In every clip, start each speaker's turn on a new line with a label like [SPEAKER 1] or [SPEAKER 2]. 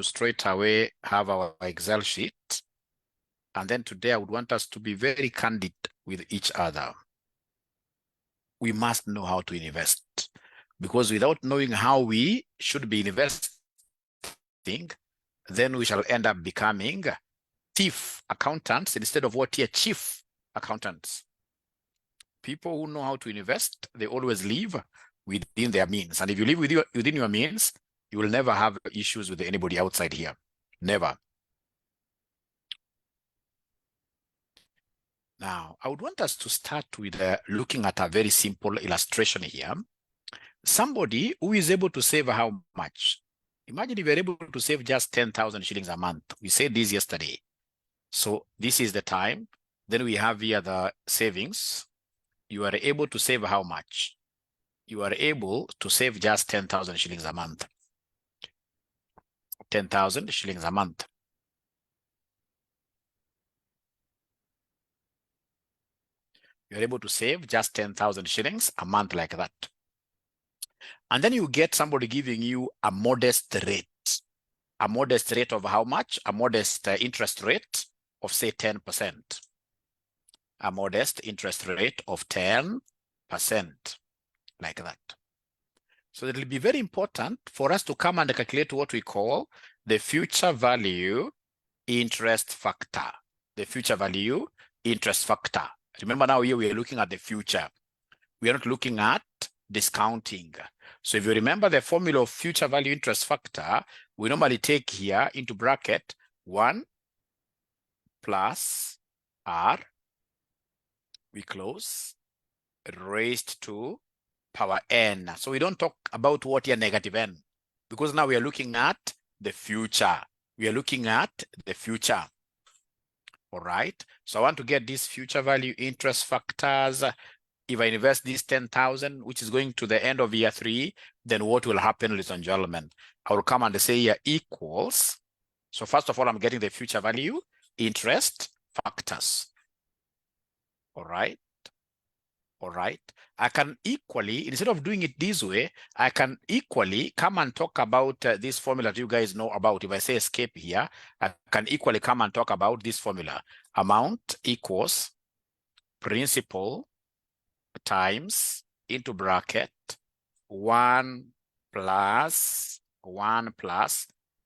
[SPEAKER 1] straight away have our Excel sheet. And then today I would want us to be very candid with each other. We must know how to invest, because without knowing how we should be investing, then we shall end up becoming thief accountants instead of what here, chief accountants. People who know how to invest, they always live within their means. And if you live within your means, you will never have issues with anybody outside here. Never. Now, I would want us to start with looking at a very simple illustration here. Somebody who is able to save how much? Imagine if you're able to save just 10,000 shillings a month. We said this yesterday. So this is the time. Then we have here the savings. You are able to save how much? You are able to save just 10,000 shillings a month. 10,000 shillings a month. You're able to save just 10,000 shillings a month like that. And then you get somebody giving you a modest rate. A modest rate of how much? A modest interest rate of say 10%. A modest interest rate of 10%, like that. So it will be very important for us to come and calculate what we call the future value interest factor. The future value interest factor. Remember now here we are looking at the future. We are not looking at discounting. So if you remember the formula of future value interest factor, we normally take here into bracket 1 plus R, we close, raised to power n. So we don't talk about what here negative n, because now we are looking at the future. We are looking at the future. All right. So I want to get these future value interest factors. If I invest this 10,000, which is going to the end of year 3, then what will happen, ladies and gentlemen? I will come and say here equals. So first of all, I'm getting the future value interest factors. All right. All right. I can equally, instead of doing it this way, I can equally come and talk about this formula that you guys know about. If I say escape here, I can equally come and talk about this formula. Amount equals principal times into bracket 1 plus,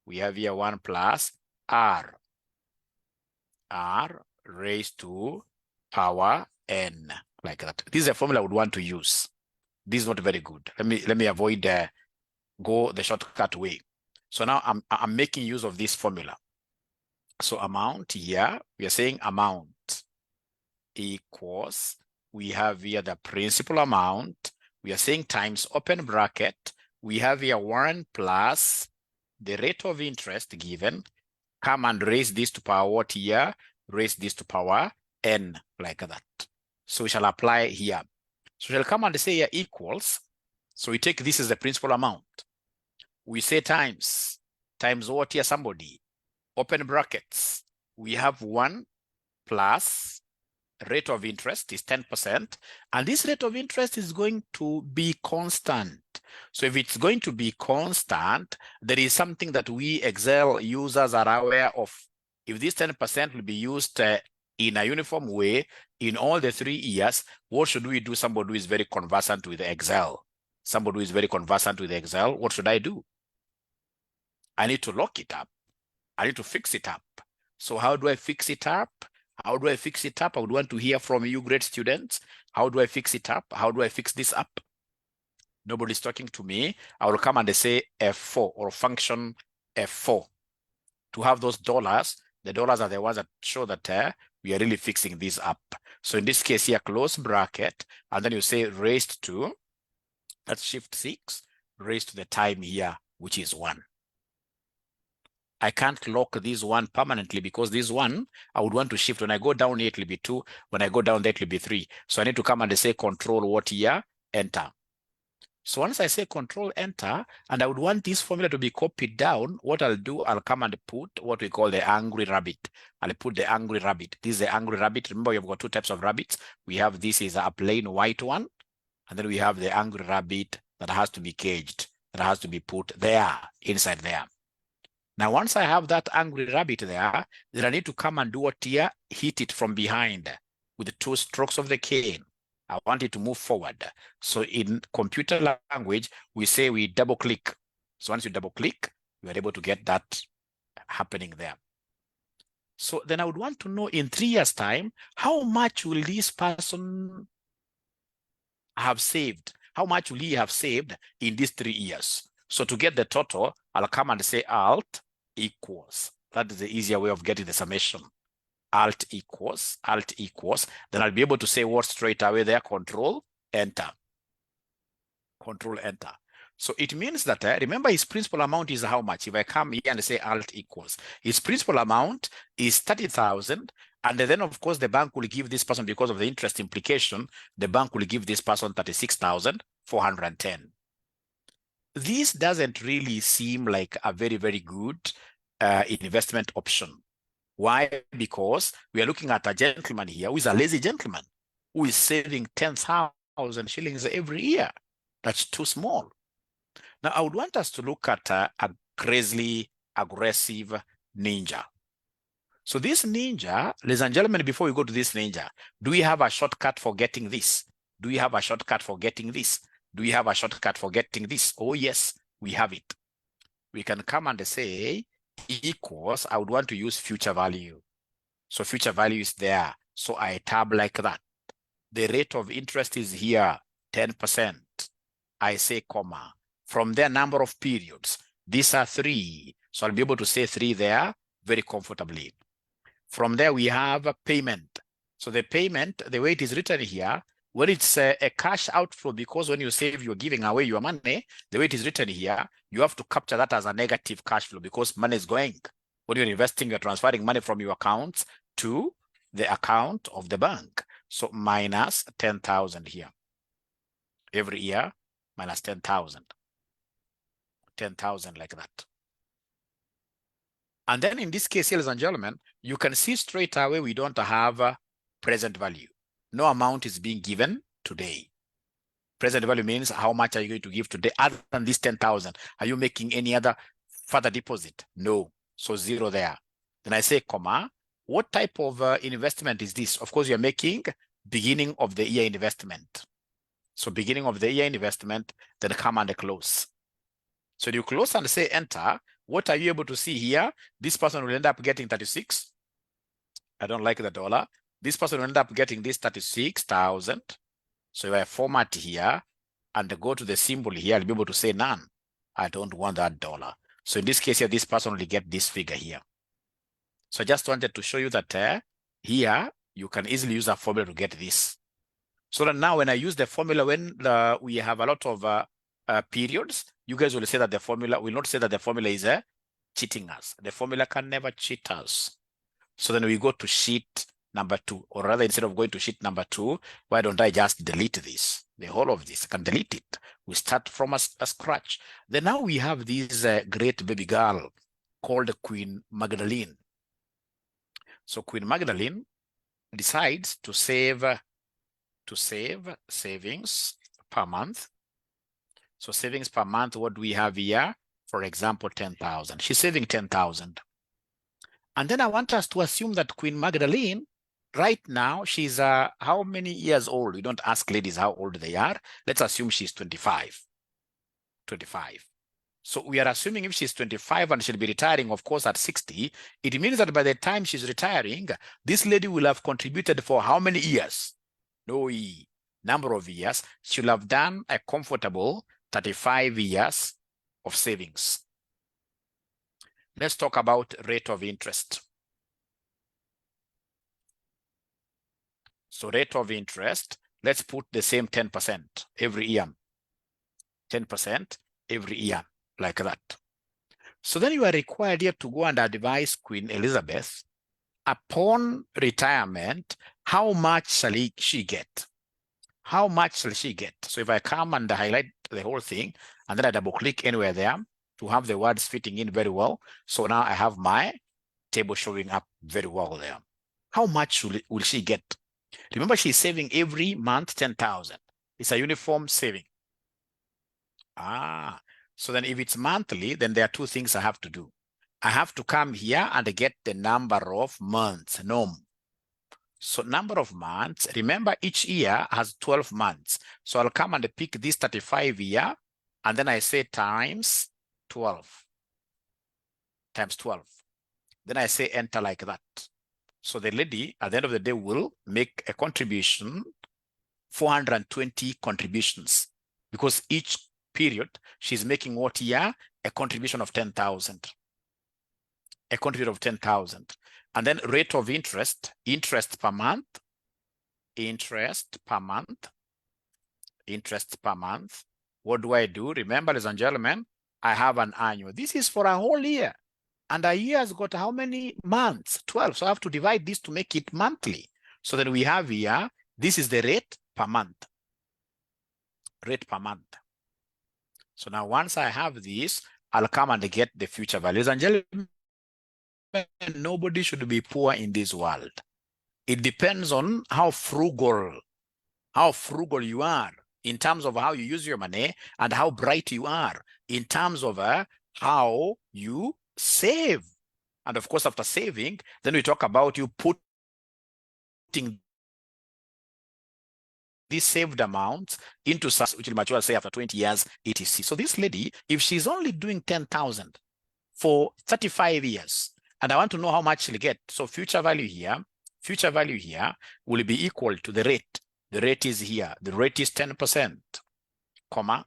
[SPEAKER 1] we have here 1 plus R raised to power n, like that. This is a formula I would want to use. This is not very good. Let me avoid go the shortcut way. So now I'm making use of this formula. So amount here, we are saying amount equals, we have here the principal amount, we are saying times open bracket, we have here 1 plus the rate of interest given, come and raise this to power what here? Raise this to power n, like that. So we shall apply here. So we shall come and say here equals. So we take this as the principal amount. We say times what here, somebody? Open brackets. We have 1 plus rate of interest is 10%. And this rate of interest is going to be constant. So if it's going to be constant, there is something that we Excel users are aware of. If this 10% will be used in a uniform way in all the 3 years, what should we do? Somebody who is very conversant with Excel. Somebody who is very conversant with Excel, what should I do? I need to lock it up. I need to fix it up. So how do I fix it up? How do I fix it up? I would want to hear from you, great students. How do I fix it up? How do I fix this up? Nobody's talking to me. I will come and say F4 or function F4. To have those dollars, the dollars are the ones that show that we are really fixing this up. So in this case here, close bracket, and then you say raised to, that's shift 6, raised to the time here, which is 1. I can't lock this 1 permanently because this 1, I would want to shift. When I go down here, it will be 2. When I go down there, it will be 3. So I need to come and say control what here? Enter. So once I say control enter, and I would want this formula to be copied down, what I'll do, I'll come and put what we call the angry rabbit. I'll put the angry rabbit. This is the angry rabbit. Remember, you've got 2 types of rabbits. We have this is a plain white one, and then we have the angry rabbit that has to be caged, that has to be put there, inside there. Now, once I have that angry rabbit there, then I need to come and do what here? Hit it from behind with the 2 strokes of the cane. I want it to move forward. So in computer language, we say we double click. So once you double click, you are able to get that happening there. So then I would want to know in 3 years' time, how much will this person have saved? How much will he have saved in these 3 years? So to get the total, I'll come and say Alt equals. That is the easier way of getting the summation. Alt equals. Then I'll be able to say what straight away there, Control, Enter. Control, Enter. So it means that, remember his principal amount is how much? If I come here and say Alt equals, his principal amount is 30,000. And then, of course, the bank will give this person, because of the interest implication, the bank will give this person 36,410. This doesn't really seem like a very, very good investment option. Why? Because we are looking at a gentleman here who is a lazy gentleman who is saving 10,000 shillings every year. That's too small. Now, I would want us to look at a crazily aggressive ninja. So this ninja, ladies and gentlemen, before we go to this ninja, do we have a shortcut for getting this? Do we have a shortcut for getting this? Do we have a shortcut for getting this? Oh, yes, we have it. We can come and say equals, I would want to use future value. So future value is there. So I tab like that. The rate of interest is here, 10%. I say comma. From there, number of periods. These are 3. So I'll be able to say 3 there very comfortably. From there, we have a payment. So the payment, the way it is written here, when it's a cash outflow, because when you save, you're giving away your money, the way it is written here, you have to capture that as a negative cash flow because money is going. When you're investing, you're transferring money from your accounts to the account of the bank. So minus 10,000 here. Every year, minus 10,000. 10,000 like that. And then in this case, ladies and gentlemen, you can see straight away we don't have a present value. No amount is being given today. Present value means how much are you going to give today other than this 10,000? Are you making any other further deposit? No. So 0 there. Then I say, comma, what type of investment is this? Of course, you're making beginning of the year investment. So beginning of the year investment, then come and close. So you close and say enter. What are you able to see here? This person will end up getting 36. I don't like the dollar. This person will end up getting this 36,000. So if I format here and go to the symbol here, I'll be able to say none. I don't want that dollar. So in this case here, this person will get this figure here. So I just wanted to show you that here, you can easily use a formula to get this. So that now when I use the formula, when we have a lot of periods, you guys will say that the formula will not say that the formula is cheating us. The formula can never cheat us. So then we go to sheet number 2, or rather instead of going to sheet number 2, why don't I just delete this? The whole of this, I can delete it. We start from a scratch. Then now we have this great baby girl called Queen Magdalene. So Queen Magdalene decides to save savings per month. So savings per month, what do we have here? For example, 10,000. She's saving 10,000. And then I want us to assume that Queen Magdalene, right now, she's how many years old? We don't ask ladies how old they are. Let's assume she's 25. 25. So we are assuming if she's 25 and she'll be retiring, of course, at 60, it means that by the time she's retiring, this lady will have contributed for how many years? No number of years. She'll have done a comfortable 35 years of savings. Let's talk about rate of interest. So rate of interest, let's put the same 10% every year. 10% every year, like that. So then you are required here to go and advise Queen Elizabeth, upon retirement, how much shall she get? How much shall she get? So if I come and highlight the whole thing, and then I double click anywhere there to have the words fitting in very well. So now I have my table showing up very well there. How much will she get? Remember, she's saving every month 10,000. It's a uniform saving. So then if it's monthly, then there are 2 things I have to do. I have to come here and get the number of months, norm. So number of months, remember each year has 12 months. So I'll come and pick this 35 year, and then I say times 12. Times 12. Then I say enter like that. So the lady at the end of the day will make a contribution, 420 contributions, because each period she's making what year? A contribution of 10,000. A contribution of 10,000. And then rate of interest, interest per month, interest per month, interest per month. What do I do? Remember, ladies and gentlemen, I have an annual. This is for a whole year. And a year has got how many months? 12. So I have to divide this to make it monthly. So that we have here, this is the rate per month. Rate per month. So now once I have this, I'll come and get the future values. And gentlemen, nobody should be poor in this world. It depends on how frugal you are in terms of how you use your money, and how bright you are in terms of how you save. And of course, after saving, then we talk about you putting these saved amounts into SARS, which will mature, say, after 20 years, etc. So this lady, if she's only doing 10,000 for 35 years, and I want to know how much she'll get, so future value here will be equal to the rate. The rate is here. The rate is 10%, comma,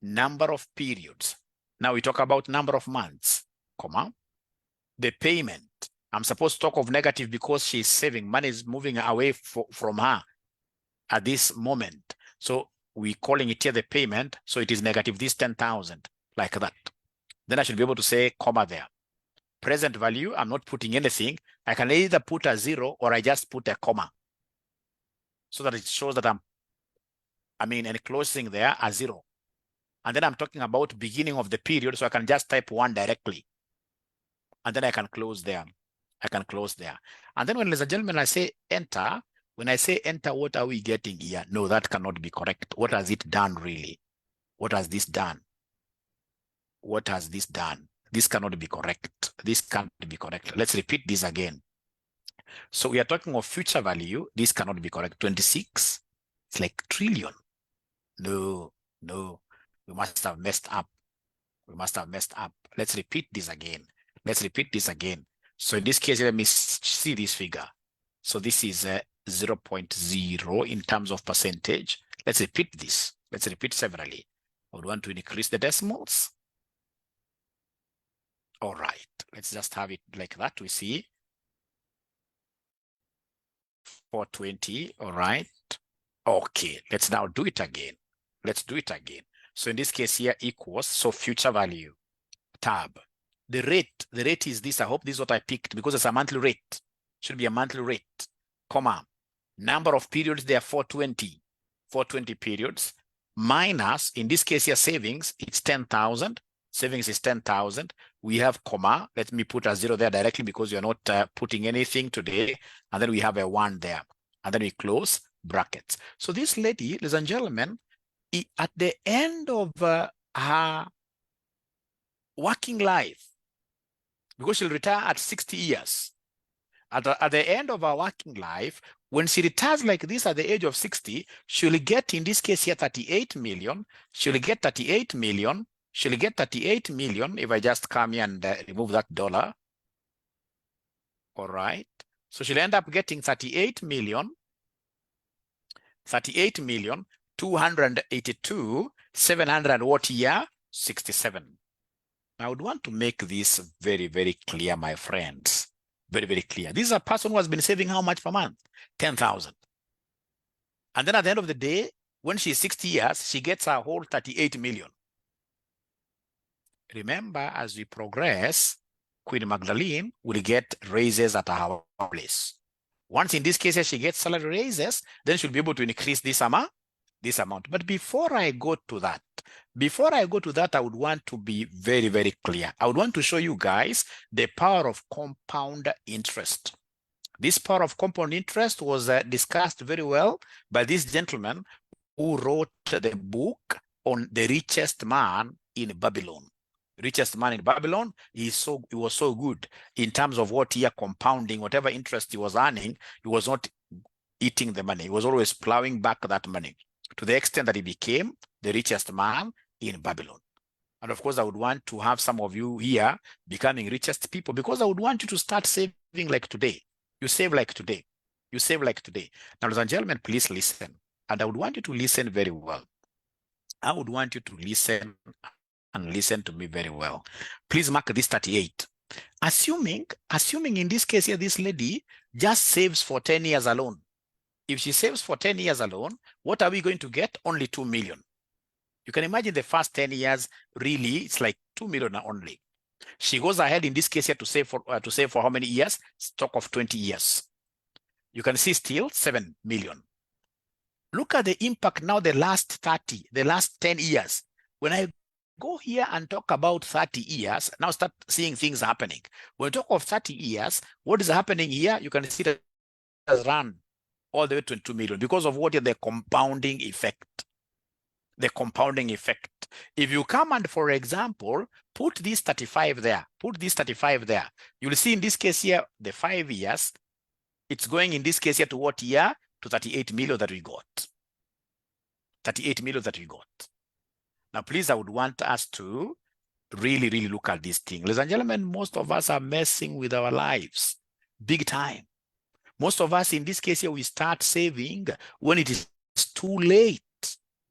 [SPEAKER 1] number of periods. Now we talk about number of months, comma, the payment. I'm supposed to talk of negative because she's saving. Money is moving away from her at this moment. So we're calling it here the payment. So it is negative this 10,000, like that. Then I should be able to say comma there. Present value, I'm not putting anything. I can either put a 0 or I just put a comma, so that it shows that I'm enclosing there a 0. And then I'm talking about beginning of the period, so I can just type 1 directly. And then I can close there. And then when, ladies and gentlemen, I say enter, when I say enter, what are we getting here? No, that cannot be correct. What has it done really? What has this done? What has this done? This cannot be correct. This can't be correct. Let's repeat this again. So we are talking of future value. This cannot be correct. 26, it's like trillion. No, we must have messed up. Let's repeat this again. So in this case, let me see this figure. So this is 0.0 in terms of percentage. Let's repeat this. Let's repeat severally. I would want to increase the decimals. All right, let's just have it like that. We see 420. All right. Okay, let's now do it again. So in this case here equals, so future value, tab. The rate is this. I hope this is what I picked because it's a monthly rate. Should be a monthly rate, comma. Number of periods there, 420 periods, minus, in this case here, savings, it's 10,000. Savings is 10,000. We have comma. Let me put a 0 there directly because you're not putting anything today. And then we have a 1 there. And then we close brackets. So this lady, ladies and gentlemen, at the end of her working life, because she'll retire at 60 years, at the end of her working life, when she retires like this at the age of 60, she'll get, in this case here, 38 million. She'll get 38 million. If I just come here and remove that dollar. All right. So she'll end up getting 38 million, 282,700 what year? 67. I would want to make this very, very clear, my friends. Very, very clear. This is a person who has been saving how much per month? 10,000. And then at the end of the day, when she's 60 years, she gets a whole 38 million. Remember, as we progress, Queen Magdalene will get raises at her place. Once in this case she gets salary raises, then she'll be able to increase this amount. But before I go to that, I would want to be very, very clear. I would want to show you guys the power of compound interest. This power of compound interest was discussed very well by this gentleman who wrote the book on the richest man in Babylon. richest man in Babylon. He was so good in terms of what he are compounding, whatever interest he was earning, he was not eating the money. He was always plowing back that money to the extent that he became the richest man in Babylon. And of course, I would want to have some of you here becoming richest people, because I would want you to start saving like today. You save like today. You save like today. Now, ladies and gentlemen, please listen. And I would want you to listen very well. I would want you to listen and listen to me very well. Please mark this 38. Assuming in this case here, this lady just saves for 10 years alone. If she saves for 10 years alone, what are we going to get? Only 2 million. You can imagine the first 10 years, really, it's like 2 million only. She goes ahead in this case here to save for how many years? Stock of 20 years. You can see still 7 million. Look at the impact now, the last 10 years. When I go here and talk about 30 years, now start seeing things happening. When we talk of 30 years, what is happening here? You can see that it has run all the way to 2 million because of what is the compounding effect. The compounding effect. If you come and, for example, put this 35 there, you'll see in this case here, the 5 years, it's going in this case here to what year? To 38 million that we got. 38 million that we got. Now, please, I would want us to really, really look at this thing. Ladies and gentlemen, most of us are messing with our lives big time. Most of us in this case here, we start saving when it is too late,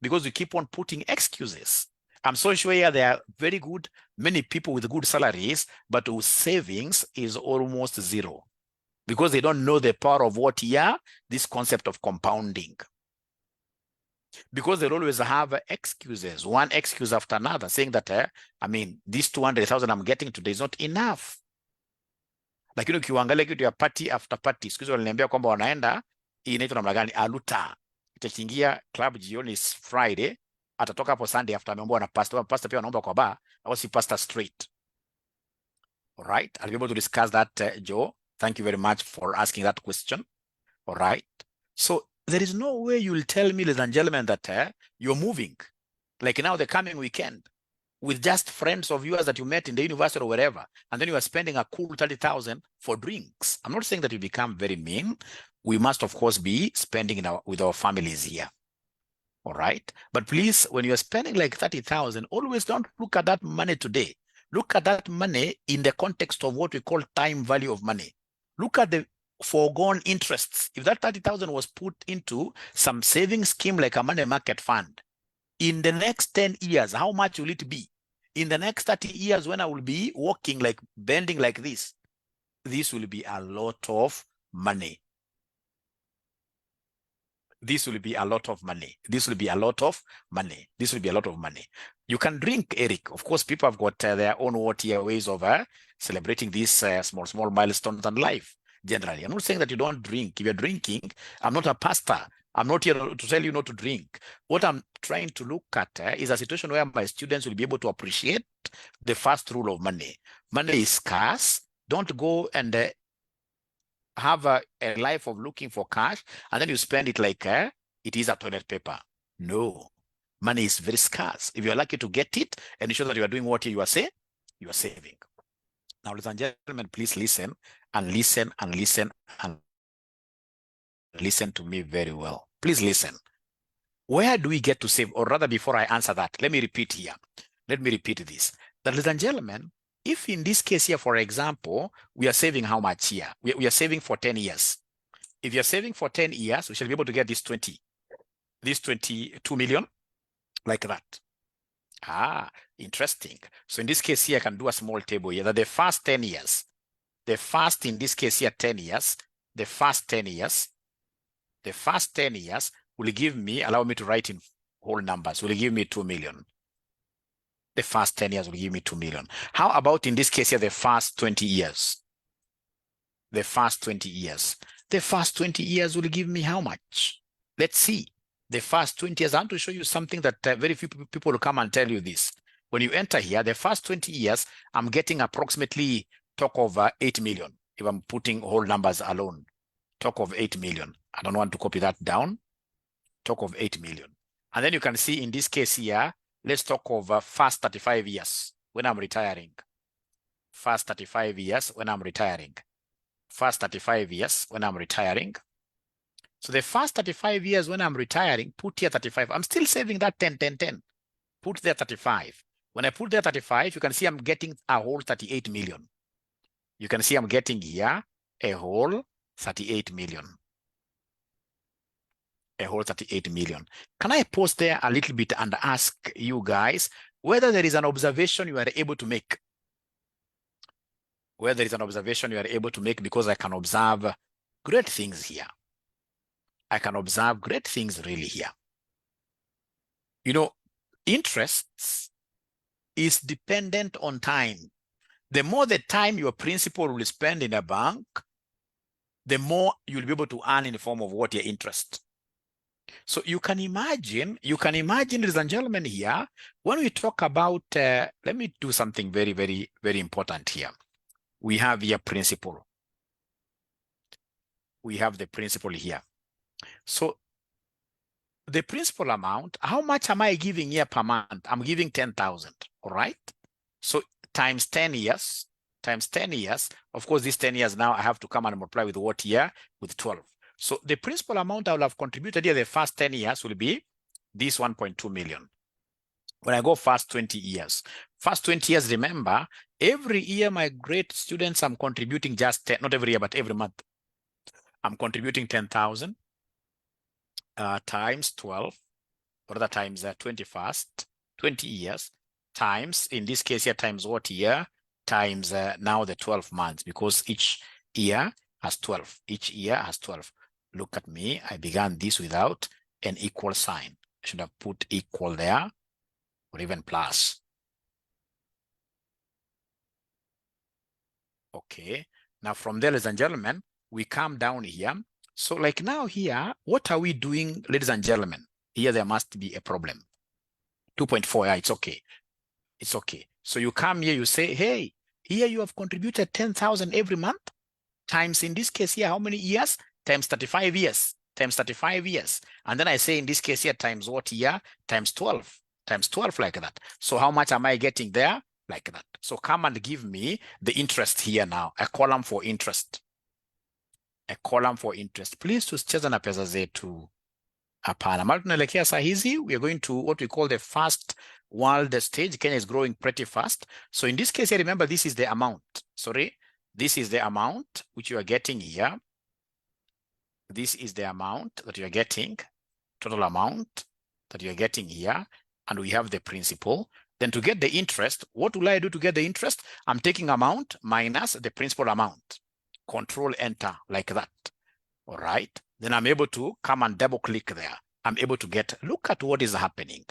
[SPEAKER 1] because we keep on putting excuses. I'm so sure here there are very good, many people with good salaries, but whose savings is almost zero, because they don't know the power of what here, this concept of compounding. Because they'll always have excuses, one excuse after another, saying that, this 200,000 I'm getting today is not enough. Lakini ukiangalia kitu ya party after party, siku hizo waliniambia kwamba wanaenda, hii inaitwa namna gani? Aluta. Itakiingia club jioni is Friday, atatoka hapo Sunday after ameomba na pastor. Pastor pia anaomba kwa bar, au si pastor straight. All right, I'll be able to discuss that, Joe. Thank you very much for asking that question. All right. So there is no way you'll tell me, ladies and gentlemen, that you're moving, like now the coming weekend, with just friends of yours that you met in the university or wherever, and then you are spending a cool 30,000 for drinks. I'm not saying that you become very mean. We must, of course, be spending with our families here. All right. But please, when you're spending like 30,000, always don't look at that money today. Look at that money in the context of what we call time value of money. Look at the foregone interests. If that 30,000 was put into some saving scheme like a money market fund, in the next 10 years, how much will it be? In the next 30 years, when I will be walking, like bending like this will be a lot of money. This will be a lot of money. This will be a lot of money. This will be a lot of money. You can drink, Eric. Of course, people have got their own ways of celebrating these small milestones in life. Generally, I'm not saying that you don't drink. If you're drinking, I'm not a pastor. I'm not here to tell you not to drink. What I'm trying to look at is a situation where my students will be able to appreciate the first rule of money. Money is scarce. Don't go and have a life of looking for cash and then you spend it like it is a toilet paper. No, money is very scarce. If you're lucky to get it and ensure that you are doing what you are saying, you are saving. Now, ladies and gentlemen, please listen and listen and listen and listen to me very well. Please listen. Where do we get to save? Or rather, before I answer that, let me repeat here. Let me repeat this. That, ladies and gentlemen, if in this case here, for example, we are saving how much here? We are saving for 10 years. If you're saving for 10 years, we shall be able to get this 22 million, like that. Ah, interesting. So in this case here, I can do a small table here that the first 10 years, in this case here, 10 years, the first 10 years will give me, allow me to write in whole numbers, will give me 2 million. The first 10 years will give me 2 million. How about in this case here, the first 20 years? The first 20 years. The first 20 years will give me how much? Let's see. The first 20 years, I want to show you something that very few people will come and tell you this. When you enter here, the first 20 years, I'm getting approximately talk of 8 million. If I'm putting whole numbers alone, talk of 8 million. I don't want to copy that down. Talk of 8 million. And then you can see in this case here, let's talk of first 35 years when I'm retiring. First 35 years when I'm retiring. First 35 years when I'm retiring. So the first 35 years when I'm retiring, put here 35. I'm still saving that 10, 10, 10. Put there 35. When I put there 35, you can see I'm getting a whole 38 million. You can see I'm getting here a whole 38 million. A whole 38 million. Can I pause there a little bit and ask you guys whether there is an observation you are able to make? Whether there is an observation you are able to make, because I can observe great things here. I can observe great things really here. You know, interests is dependent on time. The more the time your principal will spend in a bank, the more you'll be able to earn in the form of what your interest. So you can imagine, ladies and gentlemen, here, when we talk about, let me do something very, very, very important here. We have here principal. We have the principal here. So the principal amount, how much am I giving here per month? I'm giving 10,000, all right? So times 10 years, of course, these 10 years now, I have to come and multiply with what year? With 12. So the principal amount I will have contributed here the first 10 years will be this 1.2 million. When I go first 20 years, remember, every year, my great students, I'm contributing just 10, not every year, but every month. I'm contributing 10,000 times 12, or other times 20 years, times, in this case here, times what year? Times now the 12 months, because each year has 12. Each year has 12. Look at me. I began this without an equal sign. I should have put equal there, or even plus. Okay. Now from there, ladies and gentlemen, we come down here. So like now here, what are we doing, ladies and gentlemen? Here there must be a problem. 2.4, yeah, it's okay. It's okay. So you come here, you say, hey, here you have contributed 10,000 every month, times in this case here, how many years? Times 35 years, times 35 years. And then I say in this case here, times what year? Times 12, like that. So how much am I getting there? Like that. So come and give me the interest here now, a column for interest. A column for interest. Please tusicheze na pesa zetu. Hapana. Mali tunaelekea saa hizi, we are going to what we call the first world stage. Kenya is growing pretty fast. So in this case here, remember, this is the amount. Sorry, this is the amount which you are getting here. This is the amount that you are getting, total amount that you are getting here. And we have the principal. Then to get the interest, what will I do to get the interest? I'm taking amount minus the principal amount. Control Enter like that. All right. Then I'm able to come and double click there. I'm able to get, look at what is happening.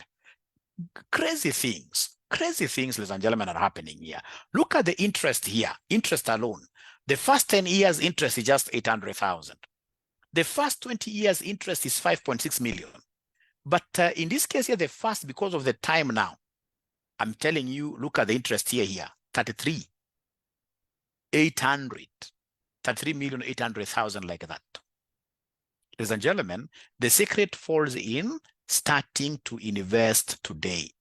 [SPEAKER 1] Crazy things, ladies and gentlemen, are happening here. Look at the interest here, interest alone. The first 10 years interest is just 800,000. The first 20 years interest is 5.6 million. But in this case here, the first, because of the time now, I'm telling you, look at the interest here, 33,800,000 like that. Ladies and gentlemen, the secret falls in starting to invest today.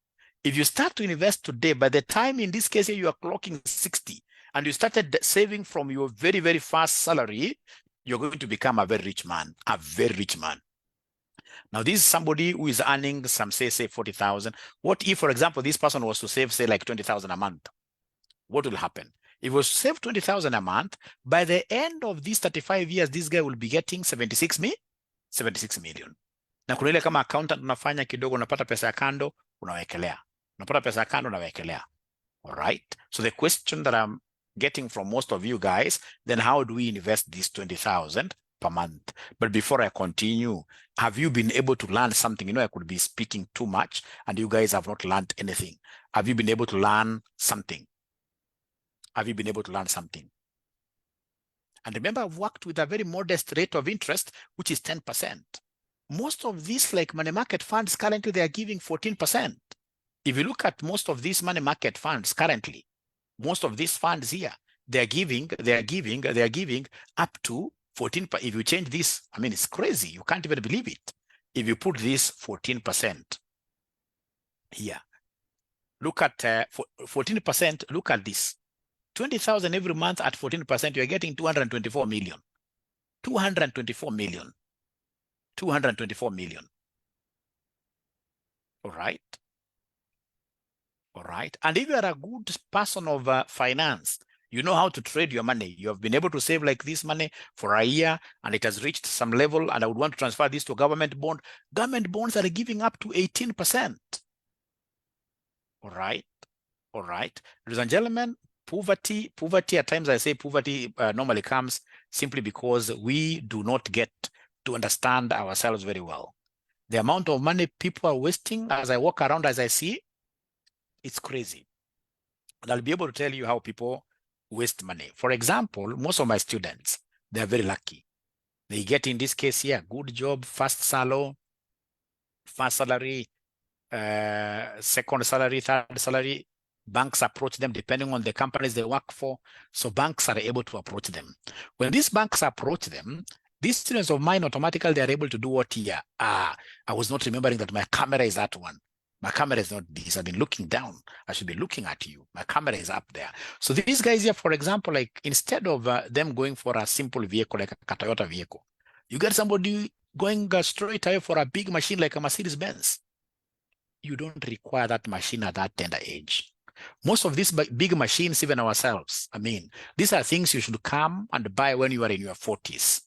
[SPEAKER 1] If you start to invest today, by the time in this case here you are clocking 60 and you started saving from your very, very first salary, you're going to become a very rich man, Now, this is somebody who is earning some, say 40,000. What if, for example, this person was to save, say, like 20,000 a month? What will happen? If he was to save 20,000 a month, by the end of these 35 years, this guy will be getting 76 million. Na kuna ile kama accountant unafanya kidogo, unapata pesa ya kando, unawekelea. All right. So the question that I'm getting from most of you guys, then how do we invest this 20,000 per month? But before I continue, have you been able to learn something? You know, I could be speaking too much and you guys have not learned anything. Have you been able to learn something? And remember, I've worked with a very modest rate of interest, which is 10%. Most of these, like money market funds, currently they are giving 14%. If you look at most of these money market funds currently, most of these funds here, they are giving up to 14. If you change this, I mean, it's crazy. You can't even believe it. If you put this 14% here, Look at 14%. Look at this. 20,000 every month at 14%, you're getting 224 million. 224 million. 224 million. All right. All right. And if you are a good person of finance, you know how to trade your money. You have been able to save like this money for a year and it has reached some level and I would want to transfer this to a government bond. Government bonds are giving up to 18%. All right. All right. Ladies and gentlemen, poverty at times I say poverty normally comes simply because we do not get to understand ourselves very well. The amount of money people are wasting as I walk around, as I see, it's crazy. And I'll be able to tell you how people waste money. For example, most of my students, they're very lucky. They get, in this case here, good job, first salary, second salary, third salary. Banks approach them depending on the companies they work for. So banks are able to approach them. When these banks approach them, these students of mine automatically, they are able to do what here? I was not remembering that my camera is that one. My camera is not this. I've been looking down. I should be looking at you. My camera is up there. So these guys here, for example, like instead of them going for a simple vehicle, like a Toyota vehicle, you get somebody going straight away for a big machine like a Mercedes Benz. You don't require that machine at that tender age. Most of these big machines, even ourselves, I mean, these are things you should come and buy when you are in your 40s.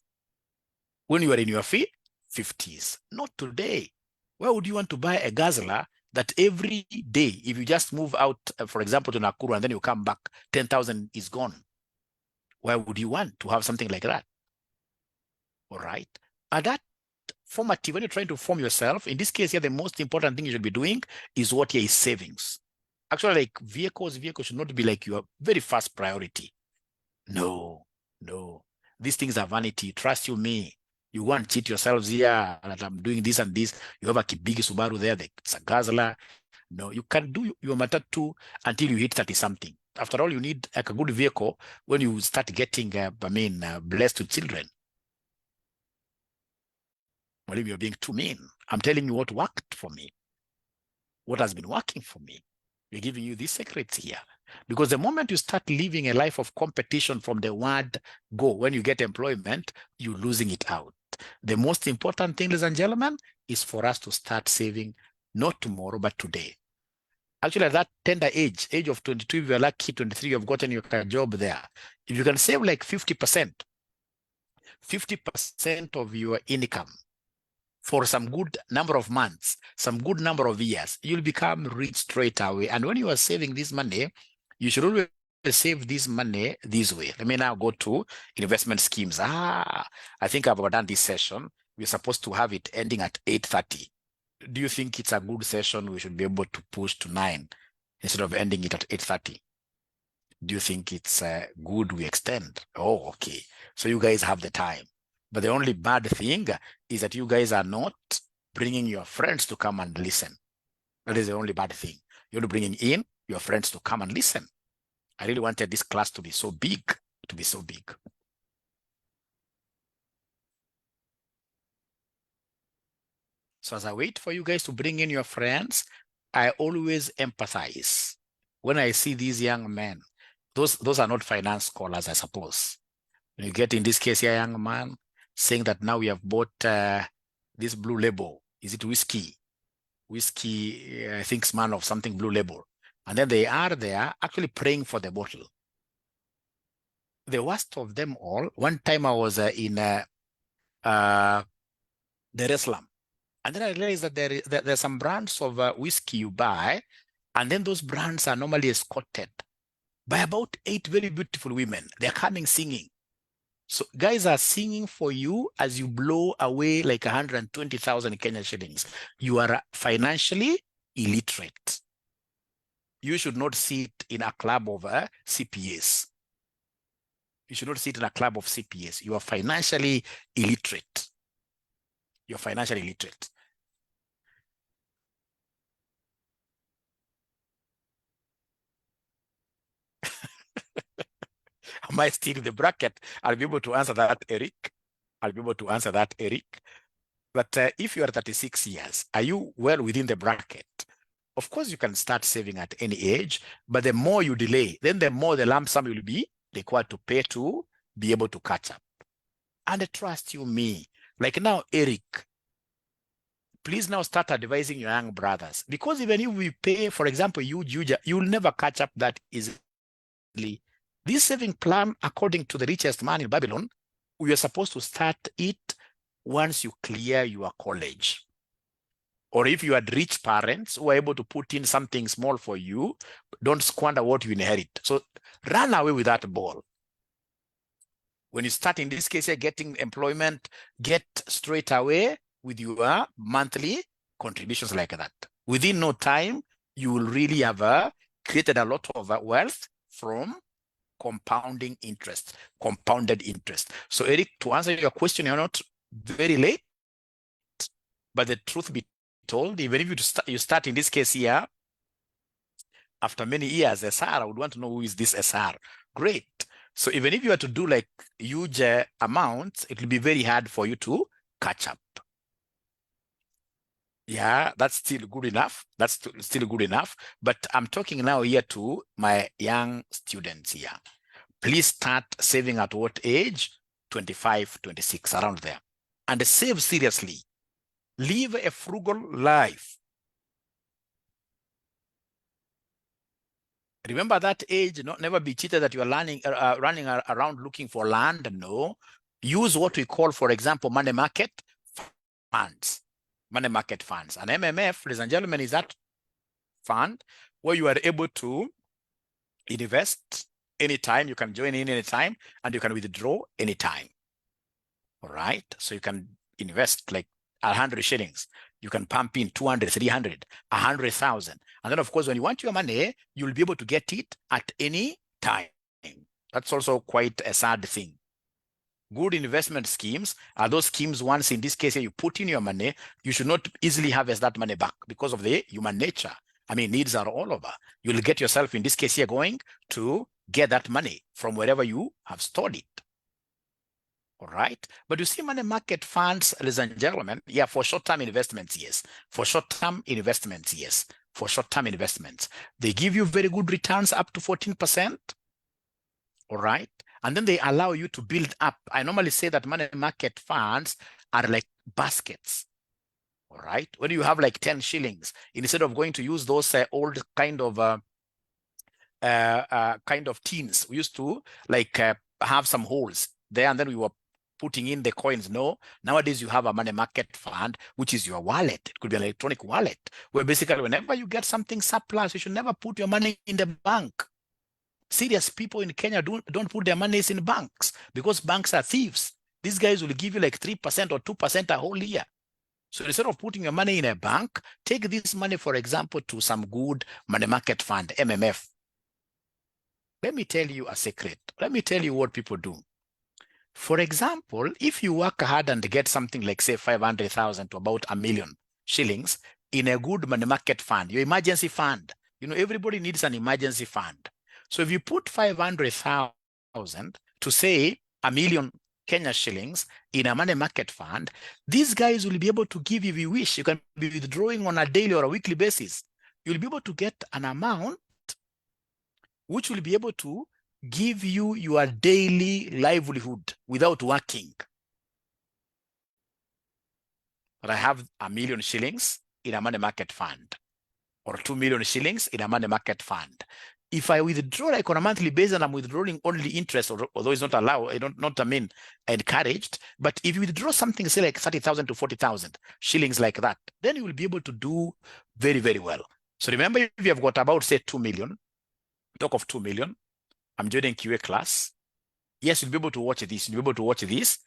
[SPEAKER 1] When you are in your 50s, not today. Why would you want to buy a Guzzler that every day, if you just move out, for example, to Nakuru, and then you come back, 10,000 is gone? Why would you want to have something like that? All right. And that formative, when you're trying to form yourself, in this case here, the most important thing you should be doing is what here is savings. Actually, like vehicles should not be like your very first priority. No. These things are vanity. Trust you me. You go and cheat yourselves here that I'm doing this and this. You have a big Subaru there, it's a Guzzler. No, you can do your Matatu until you hit 30 something. After all, you need like a good vehicle when you start getting, blessed with children. Well, if you're being too mean, I'm telling you what worked for me. What has been working for me. We're giving you these secrets here. Because the moment you start living a life of competition from the word go, when you get employment, you're losing it out. The most important thing, ladies and gentlemen, is for us to start saving, not tomorrow, but today. Actually, at that tender age of 22, if you're lucky, 23, you've gotten your job there. If you can save like 50% of your income for some good number of months, some good number of years, you'll become rich straight away. And when you are saving this money, you should always save this money this way. Let me now go to investment schemes. I think I've done this session. We're supposed to have it ending at 8:30. Do you think it's a good session? We should be able to push to 9 instead of ending it at 8:30. Do you think it's good we extend? Oh, okay. So you guys have the time. But the only bad thing is that you guys are not bringing your friends to come and listen. That is the only bad thing. You're bringing in your friends to come and listen. I really wanted this class to be so big, So as I wait for you guys to bring in your friends, I always empathize. When I see these young men, those are not finance scholars, I suppose. When you get in this case here, young man, saying that now we have bought this blue label. Is it whiskey? Whiskey, I think, man of something blue label. And then they are there actually praying for the bottle. The worst of them all, one time I was in Dar es Salaam. And then I realized that there's some brands of whiskey you buy, and then those brands are normally escorted by about 8 very beautiful women. They're coming singing. So guys are singing for you as you blow away like 120,000 Kenyan shillings. You are financially illiterate. You should not sit in a club of CPAs. You should not sit in a club of CPAs. You are financially illiterate. You're financially illiterate. Am I still in the bracket? I'll be able to answer that, Eric. But if you are 36 years, are you well within the bracket? Of course, you can start saving at any age, but the more you delay, then the more the lump sum will be required to pay to be able to catch up. And trust you me, like now, Eric, please now start advising your young brothers, because even if we pay, for example, you'll never catch up that easily. This saving plan, according to the richest man in Babylon, we are supposed to start it once you clear your college. Or if you had rich parents who are able to put in something small for you, don't squander what you inherit. So run away with that ball. When you start, in this case, you're getting employment, get straight away with your monthly contributions like that. Within no time, you will really have created a lot of wealth from compounded interest. So Eric, to answer your question, you're not very late, but the truth be told, even if you start in this case here, after many years, SR, I would want to know who is this SR. Great. So even if you are to do like huge amounts, it will be very hard for you to catch up. Yeah, that's still good enough. That's still good enough. But I'm talking now here to my young students here. Please start saving at what age? 25, 26, around there. And save seriously. Live a frugal life. Remember that age, never be cheated that you are running around looking for land. No. Use what we call, for example, money market funds. Money market funds. And MMF, ladies and gentlemen, is that fund where you are able to invest anytime. You can join in anytime, and you can withdraw anytime. All right. So you can invest like 100 shillings. You can pump in 200, 300, 100,000. And then, of course, when you want your money, you'll be able to get it at any time. That's also quite a sad thing. Good investment schemes are those schemes, once in this case, you put in your money, you should not easily harvest that money back because of the human nature. I mean, needs are all over. You'll get yourself, in this case here, going to get that money from wherever you have stored it. All right. But you see, money market funds, ladies and gentlemen, yeah, for short-term investments, yes. For short-term investments, yes. For short-term investments, they give you very good returns up to 14%. All right. And then they allow you to build up. I normally say that money market funds are like baskets. All right. When you have like 10 shillings, instead of going to use those old kind of tins, we used to like have some holes there, and then we were putting in the coins. No, nowadays you have a money market fund, which is your wallet. It could be an electronic wallet, where basically whenever you get something surplus, you should never put your money in the bank. Serious people in Kenya don't put their monies in banks because banks are thieves. These guys will give you like 3% or 2% a whole year. So instead of putting your money in a bank, take this money, for example, to some good money market fund, MMF. Let me tell you a secret. Let me tell you what people do. For example, if you work hard and get something like, say, 500,000 to about 1 million shillings in a good money market fund, your emergency fund, everybody needs an emergency fund. So if you put 500,000 to, say, 1 million Kenya shillings in a money market fund, these guys will be able to give you, if you wish, you can be withdrawing on a daily or a weekly basis. You'll be able to get an amount which will be able to give you your daily livelihood without working. But I have 1 million shillings in a money market fund, or 2 million shillings in a money market fund. If I withdraw like on a monthly basis, and I'm withdrawing only interest, although it's not allowed, encouraged, but if you withdraw something, say like 30,000 to 40,000 shillings like that, then you will be able to do very, very well. So remember, if you have got about, say, 2 million, talk of 2 million, I'm joining QA class. Yes, you'll be able to watch this. You'll be able to watch this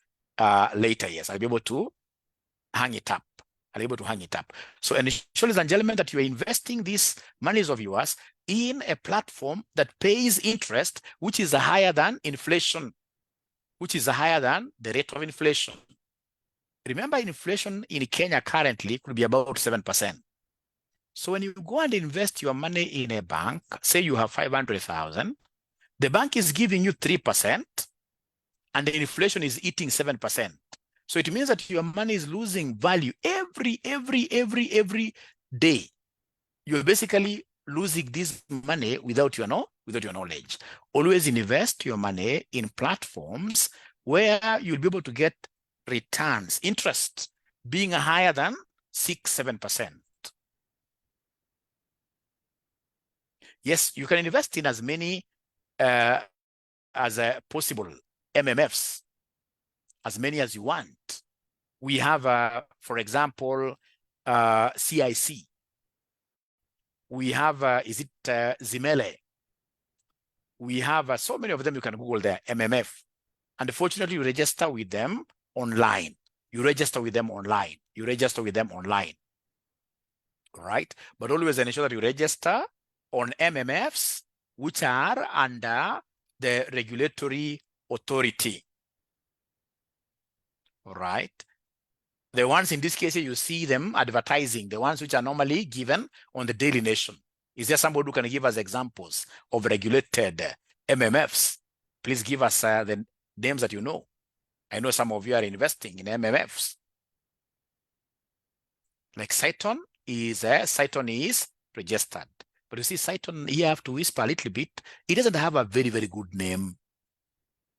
[SPEAKER 1] later. Yes, I'll be able to hang it up. I'll be able to hang it up. So ensure, ladies and gentlemen, that you are investing these monies of yours in a platform that pays interest, which is higher than inflation, which is higher than the rate of inflation. Remember, inflation in Kenya currently could be about 7%. So when you go and invest your money in a bank, say you have 500,000, the bank is giving you 3%, and the inflation is eating 7%. So it means that your money is losing value every day. you're basically losing this money without your knowledge. Always invest your money in platforms where you'll be able to get returns, interest being higher than 6-7%. Yes, you can invest in as many as possible MMFs, as many as you want. We have, for example, CIC. We have, is it Zimele? We have so many of them. You can Google there, MMF. And fortunately, you register with them online. You register with them online. You register with them online. Right? But always ensure that you register on MMFs, which are under the regulatory authority. All right? The ones in this case, you see them advertising, the ones which are normally given on the Daily Nation. Is there somebody who can give us examples of regulated MMFs? Please give us the names that you know. I know some of you are investing in MMFs. Like Cyton is registered. But you see, Cyton, here I have to whisper a little bit. It doesn't have a very, very good name.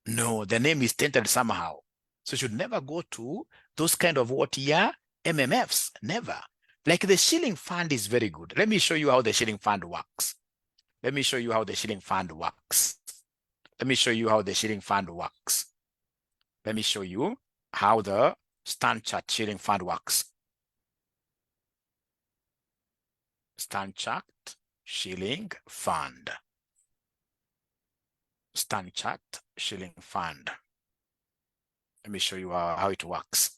[SPEAKER 1] No, the name is tainted somehow. So you should never go to those kind of MMFs, never. Like the shilling fund is very good. Let me show you how the shilling fund works. Let me show you how the shilling fund works. Let me show you how the shilling fund works. Let me show you how the Standard shilling fund works. Standard shilling fund. Standard shilling fund. Let me show you how it works.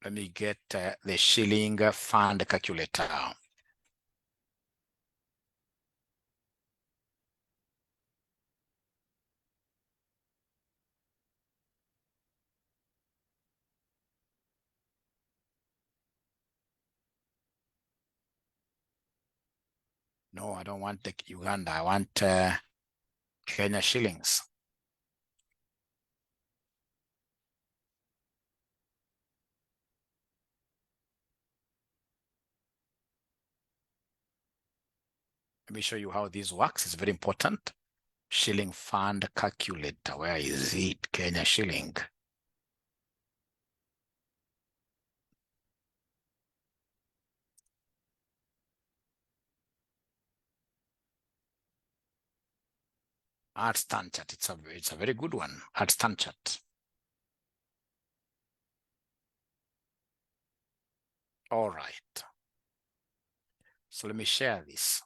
[SPEAKER 1] Let me get the shilling fund calculator. No, I don't want the Uganda. I want Kenya shillings. Let me show you how this works. It's very important. Shilling fund calculator. Where is it? Kenya shilling. Art standard. It's a very good one. Art standard. All right. So let me share this.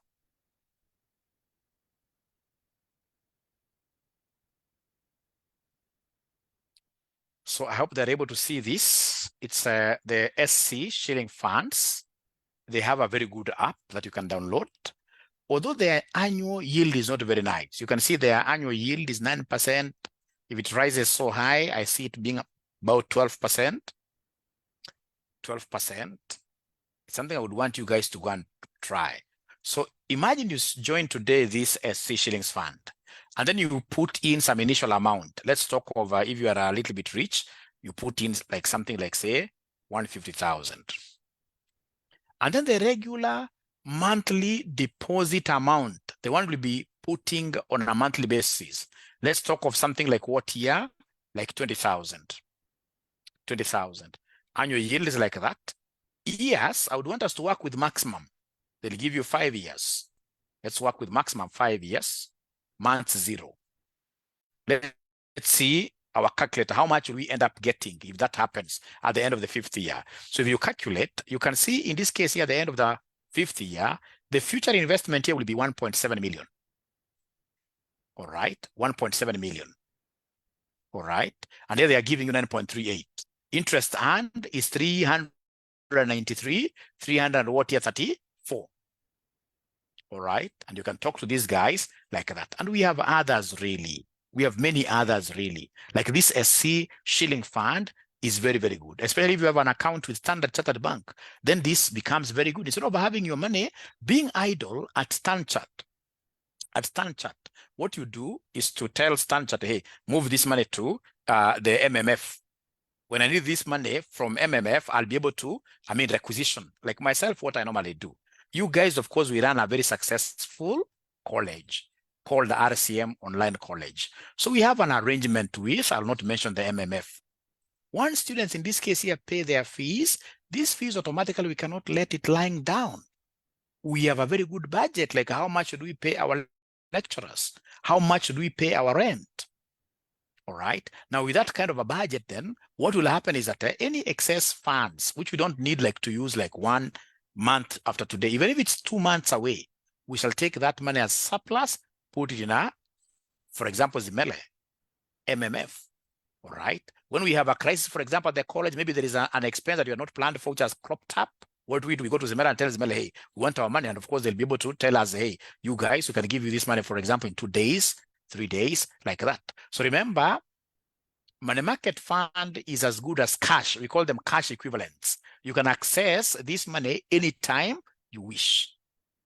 [SPEAKER 1] So I hope they're able to see this. It's the SC shilling funds. They have a very good app that you can download. Although their annual yield is not very nice, you can see their annual yield is 9%. If it rises so high, I see it being about 12%. 12%. It's something I would want you guys to go and try. So imagine you join today this SC shillings fund, and then you put in some initial amount. Let's talk over if you are a little bit rich, you put in like something like say 150,000. And then the regular monthly deposit amount, the one will be putting on a monthly basis. Let's talk of something like what here? Like 20,000. 20,000. Annual yield is like that. Years, I would want us to work with maximum. They'll give you 5 years. Let's work with maximum 5 years. Month 0. Let's see our calculator. How much will we end up getting if that happens at the end of the 5th year? So if you calculate, you can see in this case here at the end of the 5th year, the future investment here will be 1.7 million. All right, 1.7 million. All right, and here they are giving you 9.38. Interest earned is 393, 300 what here 34. All right, and you can talk to these guys like that. And we have others really. We have many others really. Like this SC shilling fund is very, very good, especially if you have an account with Standard Chartered Bank. Then this becomes very good. Instead of having your money being idle at Standard, At StanChart, what you do is to tell StanChart, hey, move this money to the MMF. When I need this money from MMF, I'll be able to, requisition. Like myself, what I normally do. You guys, of course, we run a very successful college called the RCM Online College. So we have an arrangement with, I'll not mention the MMF. Once students in this case here pay their fees, these fees automatically, we cannot let it lying down. We have a very good budget, like how much do we pay our lecturers? How much do we pay our rent? All right. Now, with that kind of a budget, then what will happen is that any excess funds, which we don't need like to use like 1 month after today, even if it's 2 months away, we shall take that money as surplus, put it in for example, Zimele, MMF. All right. When we have a crisis, for example, at the college, maybe there is an expense that you are not planned for, which has cropped up. What do? We go to Zimele and tell Zimele, hey, we want our money. And of course, they'll be able to tell us, hey, you guys, we can give you this money, for example, in 2 days, 3 days, like that. So remember, money market fund is as good as cash. We call them cash equivalents. You can access this money anytime you wish.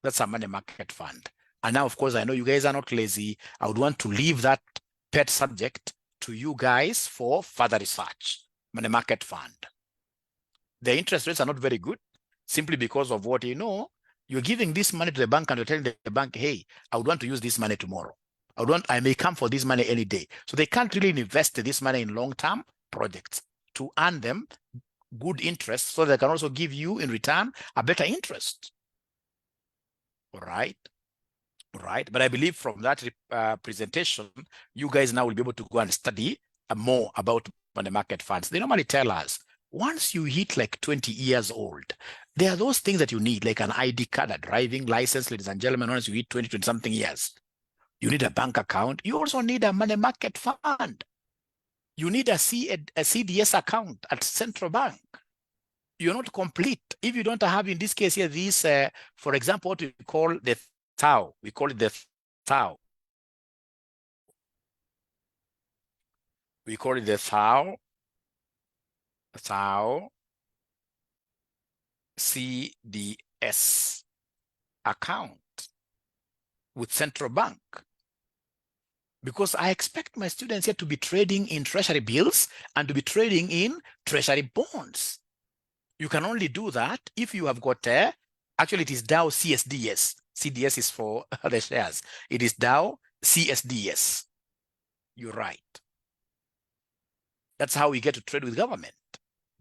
[SPEAKER 1] That's a money market fund. And now, of course, I know you guys are not lazy. I would want to leave that pet subject to you guys for further research. Money market fund. The interest rates are not very good simply because of what you're giving this money to the bank and you're telling the bank, hey, I would want to use this money tomorrow. I may come for this money any day. So they can't really invest this money in long-term projects to earn them good interest so they can also give you in return a better interest. All right. Right. But I believe from that presentation, you guys now will be able to go and study more about money market funds. They normally tell us once you hit like 20 years old, there are those things that you need, like an ID card, a driving license, ladies and gentlemen. Once you hit 20 something years, you need a bank account. You also need a money market fund. You need a CDS account at central bank. You're not complete if you don't have, in this case here, this, for example, what we call the TAO. We call it the TAO. We call it the TAO CDS account with central bank. Because I expect my students here to be trading in treasury bills and to be trading in treasury bonds. You can only do that if you have got, actually it is DAO CSDS. CDS is for the shares. It is DAO CSDS. You're right. That's how we get to trade with government.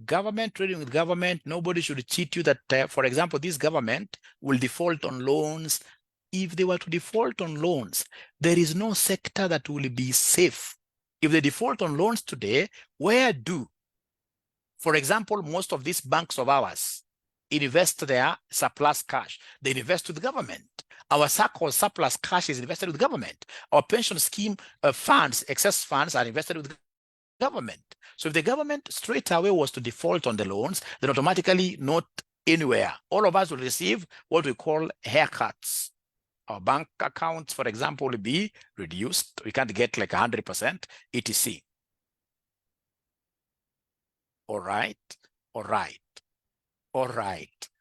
[SPEAKER 1] Government, trading with government, nobody should cheat you that, for example, this government will default on loans. If they were to default on loans, there is no sector that will be safe. If they default on loans today, where do, for example, most of these banks of ours invest their surplus cash? They invest with the government. Our so-called surplus cash is invested with government. Our pension scheme funds, excess funds, are invested with government. So if the government straight away was to default on the loans, then automatically not anywhere. All of us will receive what we call haircuts. Our bank accounts, for example, will be reduced. We can't get like 100%, etc. All right.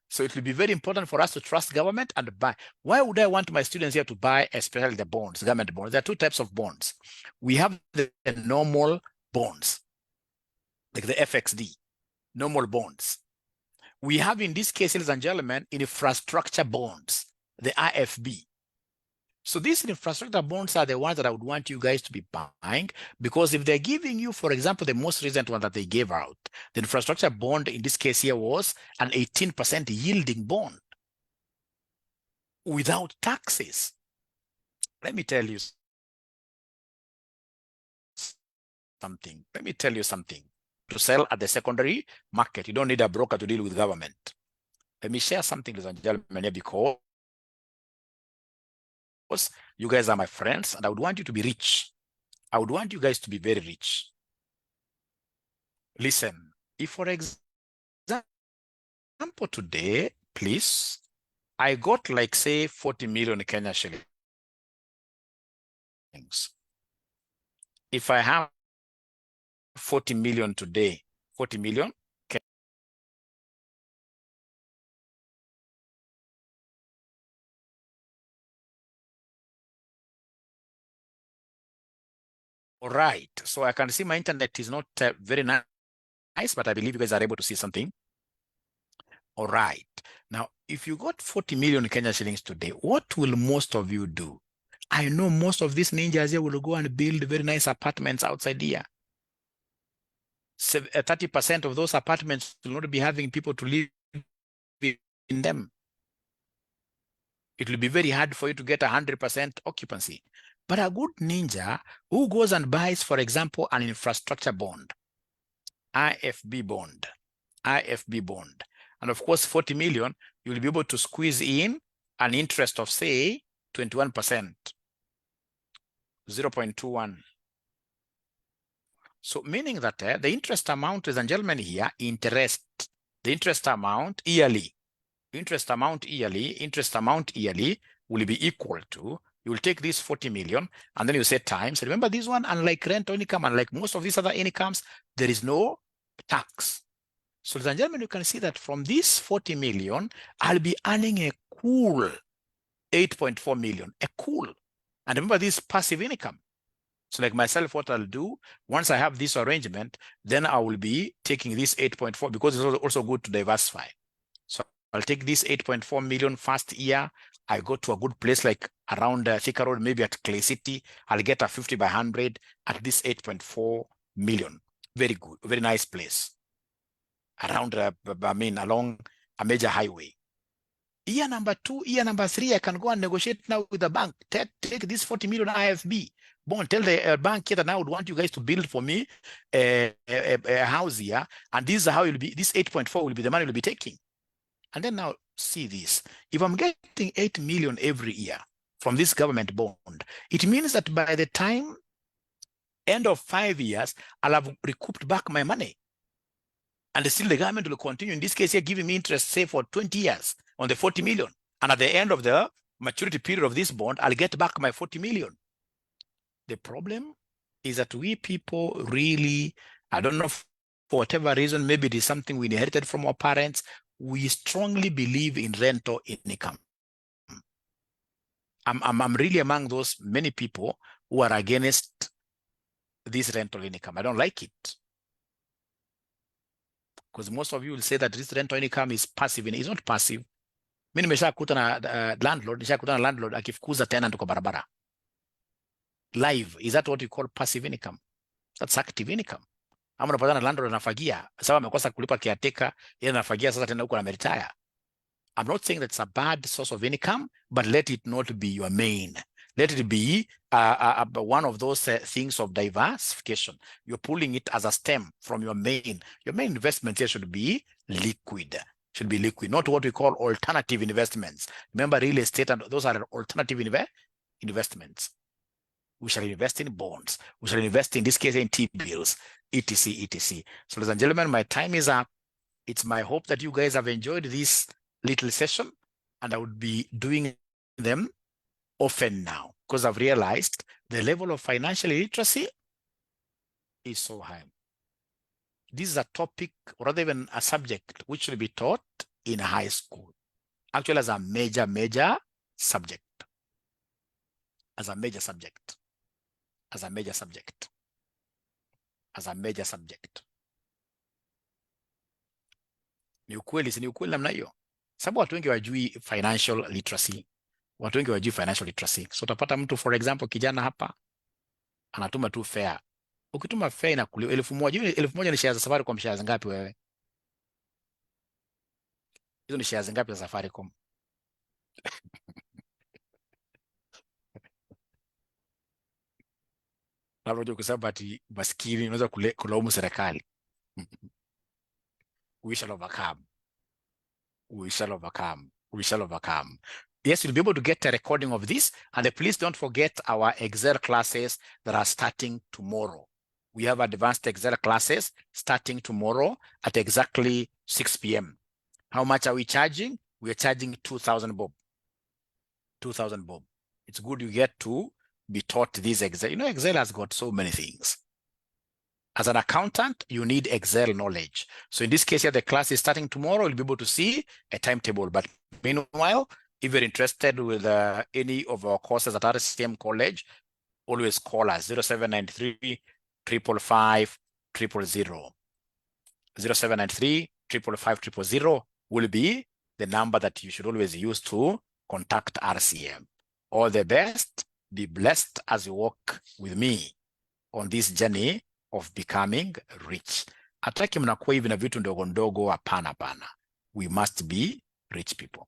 [SPEAKER 1] So it will be very important for us to trust government and buy. Why would I want my students here to buy, especially the bonds, government bonds? There are 2 types of bonds. We have the normal bonds, like the FXD, normal bonds. We have, in this case, ladies and gentlemen, infrastructure bonds, the IFB. So these infrastructure bonds are the ones that I would want you guys to be buying, because if they're giving you, for example, the most recent one that they gave out, the infrastructure bond in this case here was an 18% yielding bond without taxes. Let me tell you something. To sell at the secondary market, you don't need a broker to deal with government. Let me share something, ladies and gentlemen, here, because you guys are my friends and I would want you to be rich. I would want you guys to be very rich. Listen, if for example today, please, I got like say 40 million Kenya shillings. If I have 40 million today, 40 million right. So I can see my internet is not very nice, but I believe you guys are able to see something. All right. Now, if you got 40 million Kenya shillings today, what will most of you do? I know most of these ninjas here will go and build very nice apartments outside here. 30% of those apartments will not be having people to live in them. It will be very hard for you to get 100% occupancy. But a good ninja who goes and buys, for example, an infrastructure bond, IFB bond, and of course, 40 million, you will be able to squeeze in an interest of, say, 21%, 0.21. So meaning that the interest amount, ladies and gentlemen, here, the interest amount yearly will be equal to, you will take this 40 million and then you say times. Remember this one, unlike rent or income, unlike most of these other incomes, there is no tax. So ladies and gentlemen, you can see that from this 40 million, I'll be earning a cool 8.4 million, a cool. And remember this passive income. So like myself, what I'll do, once I have this arrangement, then I will be taking this 8.4 because it's also good to diversify. So I'll take this 8.4 million first year. I go to a good place like around Thika Road, maybe at Clay City. I'll get a 50 by 100 at this 8.4 million. Very good, very nice place. Around, along a major highway. Year number 2, year number 3, I can go and negotiate now with the bank. Take this 40 million IFB bond. Tell the bank here that I would want you guys to build for me a house here. And this is how it will be. This 8.4 will be the money we'll be taking. And then now see this. If I'm getting 8 million every year from this government bond, it means that by the time end of 5 years, I'll have recouped back my money. And still the government will continue, in this case here, giving me interest, say, for 20 years on the 40 million. And at the end of the maturity period of this bond, I'll get back my 40 million. The problem is that we people really, I don't know, for whatever reason, maybe it is something we inherited from our parents, we strongly believe in rental income. I'm really among those many people who are against this rental income. I don't like it. Because most of you will say that this rental income is passive. It's not passive. Mimi nimeshakuta na landlord akifukuza tenant kwa barabara. Live, is that what you call passive income? That's active income. Ama unapatana landlord anafagia, sawa amekosa kulipa caretaker, yeye anafagia sasa tena huko ameretire. I'm not saying that's a bad source of income, but let it not be your main. Let it be one of those things of diversification. You're pulling it as a stem from your main. Your main investment here should be liquid. Not what we call alternative investments. Remember, real estate, and those are alternative investments. We shall invest in bonds. We shall invest, in this case, in T-bills, etc., etc. So, ladies and gentlemen, my time is up. It's my hope that you guys have enjoyed this little session, and I would be doing them often now because I've realized the level of financial literacy is so high. This is a topic, or rather even a subject, which should be taught in high school, actually as a major subject. As a major subject. Ni ukweli, si ni ukweli namna hiyo? Sababu watu wengi wajui financial literacy. So utapata mtu, for example, kijana hapa anatuma tu fare. Ukituma fare inakuliwa 1,000. 1,000 ni shares za Safaricom. Shares ngapi wewe? Hizo ni shares ngapi za Safaricom? Labda kwa sababu ati maskini unaweza kulaumu serikali. We shall overcome. Yes, you'll be able to get a recording of this. And please don't forget our Excel classes that are starting tomorrow. We have advanced Excel classes starting tomorrow at exactly 6 p.m. How much are we charging? We are charging 2,000 bob. 2,000 bob. It's good you get to be taught this Excel. You know, Excel has got so many things. As an accountant, you need Excel knowledge. So in this case here, the class is starting tomorrow. You'll be able to see a timetable. But meanwhile, if you're interested with any of our courses at RCM College, always call us 0793 555 000. 0793 555 000 will be the number that you should always use to contact RCM. All the best. Be blessed as you walk with me on this journey of becoming rich. Hataki mnakuwa hivi na vitu ndogo ndogo, hapana hapana. We must be rich people.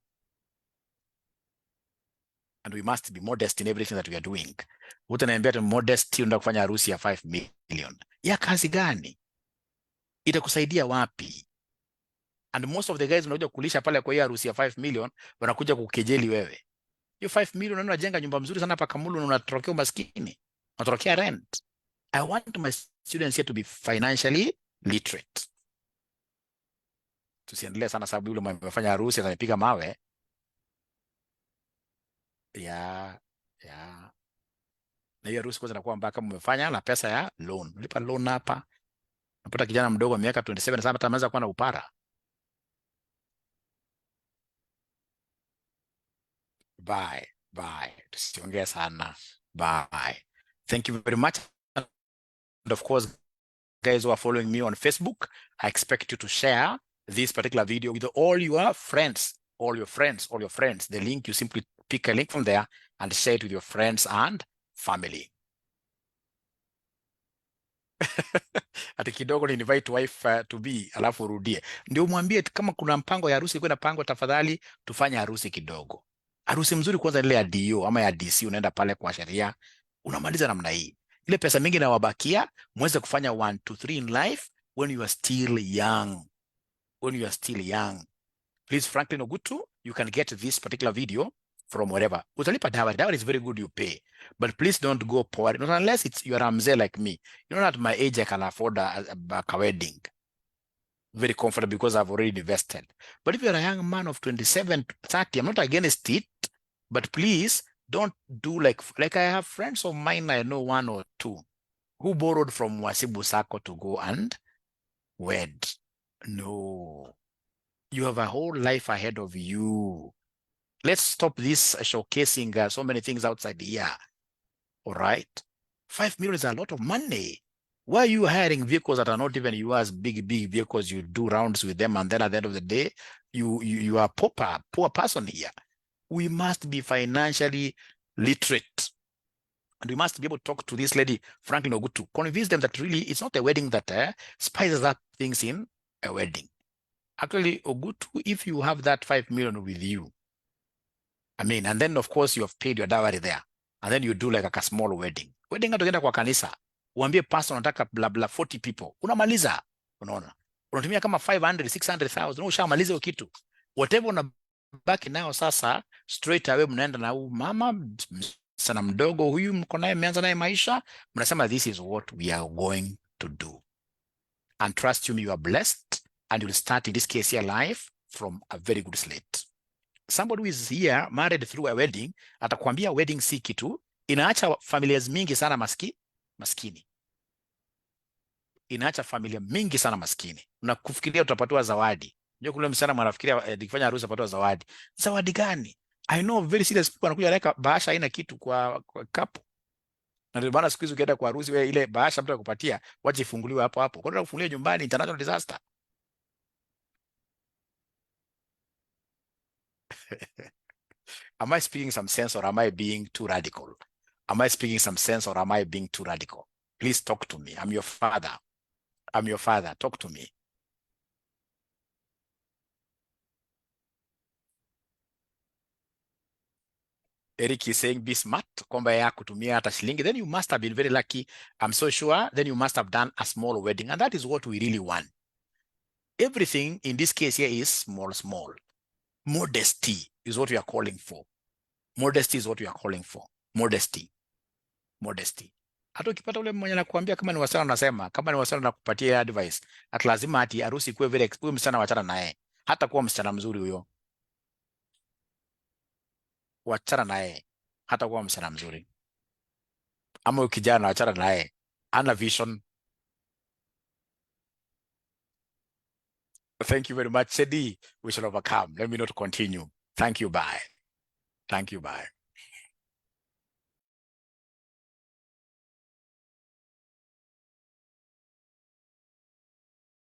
[SPEAKER 1] And we must be modest in everything that we are doing. Utaniambia tu modesty, unataka kufanya harusi ya 5 million. Ya kazi gani? Itakusaidia wapi? And most of the guys unakuja kulisha pale kwa hiyo harusi ya 5 million, wanakuja kukejeli wewe. Hiyo 5 million unajenga nyumba mzuri sana hapa Kamulu na unatorokea umaskini. Unatorokea rent. I want my students here to be financially literate. Tusiendelee sana sababu yule mfanya harusi atanipiga mawe. Ya. Na hiyo harusi kwanza inakuwa mbaya kama umefanya na pesa ya loan. Lipa loan hapa. Napata kijana mdogo wa miaka 27 sana hata anaweza kuwa na upara. Bye. Tusiongee sana. Bye. Thank you very much. And of course, guys who are following me on Facebook, I expect you to share this particular video with all your friends. The link, you simply pick a link from there and share it with your friends and family. Ati kidogo ni invite wife to be, alafu urudie. Ndio mwambie kama kuna mpango ya harusi kwenda pango, tafadhali tufanye harusi kidogo. Harusi mzuri kwanza ile ya DO ama ya DC, unaenda pale kwa sheria, unamaliza namna hii. Ile pesa mingi na wabakia, mweze kufanya 1 2 3 in life when you are still young. Please, Franklin Ogutu, you can get this particular video from wherever. Utalipa dawari. Dawari is very good, you pay. But please don't go poor. Not unless you are a mzee like me. You know, at my age, I can afford a wedding. Very comfortable because I've already invested. But if you're a young man of 27, 30, I'm not against it. But please, don't do like I have friends of mine, I know 1 or 2, who borrowed from Wasibu Sako to go and wed. No. You have a whole life ahead of you. Let's stop this showcasing so many things outside here. All right? 5 million is a lot of money. Why are you hiring vehicles that are not even yours, big vehicles? You do rounds with them, and then at the end of the day, you are a poor person here. We must be financially literate. And we must be able to talk to this lady, Franklin Ogutu, convince them that really it's not a wedding that spices up things in a wedding. Actually, Ogutu, if you have that 5 million with you, I mean, and then of course you have paid your dowry there, and then you do like a small wedding. Wedding hatuenda kwa kanisa. Uambie pastor unataka bla bla 40 people. Unamaliza. Unaona? Unatumia kama 500, 600,000. Ushamaliza hiyo kitu. Whatever unabaki nao sasa, straight away mnaenda na huyu mama sana mdogo huyu mko naye, mmeanza naye maisha, mnasema this is what we are going to do. And trust you are blessed, and you'll start in this case here life from a very good slate. Somebody who is here married through a wedding, atakwambia wedding si kitu, inaacha familias mingi sana maskini. Inaacha familia mingi sana maskini. Unakufikiria utapatiwa zawadi. Ndio kule msichana mwanafikiria nikifanya harusi apatiwa zawadi. Zawadi gani? I know very serious people wanakuja leka bahasha haina kitu kwa kapu. Na ndio bana siku hizo ukienda kwa harusi wewe ile bahasha mtu akupatia, waje ifunguliwe hapo. Kwa nini ufungulie nyumbani? International disaster. Am I speaking some sense, or am I being too radical? Am I speaking some sense, or am I being too radical? Please talk to me. I'm your father. Talk to me. Eric is saying be smart, kwamba ya kutumia hata shilingi. Then you must have been very lucky. I'm so sure. Then you must have done a small wedding. And that is what we really want. Everything in this case here is small. Modesty is what we are calling for. Modesty. Hata ukipata ule mwenye anakuambia kama ni wasichana, unasema kama ni wasichana nakupatia advice, at lazima ati harusi kuwe very huyo msichana wachana naye. Hata kuwa msichana mzuri huyo, wachana naye. Hata kuwa msichana mzuri, ama ukijana wachana naye, ana vision. Thank you very much, Sedi. We shall overcome. Let me not continue. Thank you. Bye.